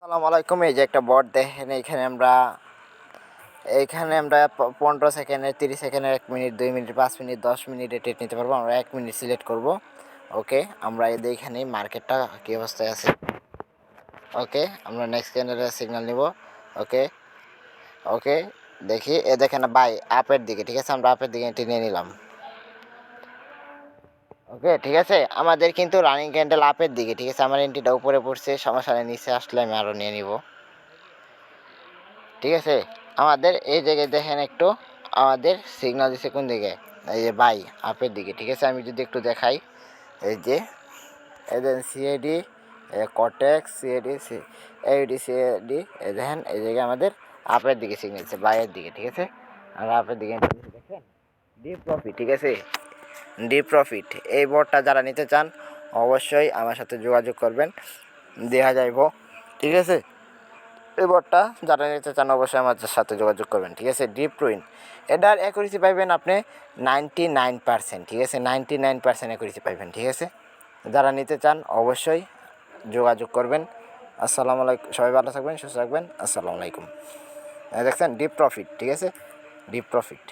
আসসালামু আলাইকুম। এই যে একটা বট দেখেন, এইখানে আমরা 15 সেকেন্ডের, 30 সেকেন্ডের, 1 মিনিট, 2 মিনিট, 5 মিনিট, 10 মিনিটে ট্রেড নিতে পারবো। আমরা 1 মিনিট সিলেক্ট করব। ওকে, আমরা এখানে মার্কেটটা কী অবস্থায় আছে। ওকে, আমরা নেক্সট ক্যান্ডেলের সিগন্যাল নিব। ওকে ওকে, দেখি দেখেন বাই আপের দিকে, ঠিক আছে, আমরা আপের দিকে টেনে নিলাম। ওকে, ঠিক আছে, আমাদের কিন্তু রানিং ক্যান্ডেল আপের দিকে, ঠিক আছে। আমার এন্ট্রিটা উপরে পড়ছে, সমস্যা নেই, নিচে আসলে আমি আরও নিয়ে নিব। ঠিক আছে, আমাদের এই জায়গায় দেখেন একটু, আমাদের সিগন্যাল দিচ্ছে কোন দিকে, এই যে বাই আপের দিকে। ঠিক আছে, আমি যদি একটু দেখাই, এই যে এদের সিএডি, কটেক্স সিএডি, এইডি সিএডি, এই দেখেন এই জায়গায় আমাদের আপের দিকে সিগন্যাল দিচ্ছে, বাইয়ের দিকে। ঠিক আছে, আমরা আপের দিকে দেখেন ডিপ প্রফিট। ঠিক আছে, ডিপ প্রফিট এই বোর্ডটা যারা নিতে চান অবশ্যই আমার সাথে যোগাযোগ করবেন, দেওয়া যাইব। ঠিক আছে, এই বোর্ডটা যারা নিতে চান অবশ্যই আমার সাথে যোগাযোগ করবেন। ঠিক আছে, ডিপ টুইন, এটার অ্যাকুরেসি পাইবেন আপনি 99%। ঠিক আছে, 99% অ্যাকুরেসি পাইবেন। ঠিক আছে, যারা নিতে চান অবশ্যই যোগাযোগ করবেন। আসসালামু আলাইকুম, সবাই ভালো থাকবেন, সুস্থ থাকবেন। আসসালামু আলাইকুম। দেখছেন ডিপ প্রফিট, ঠিক আছে, ডিপ প্রফিট।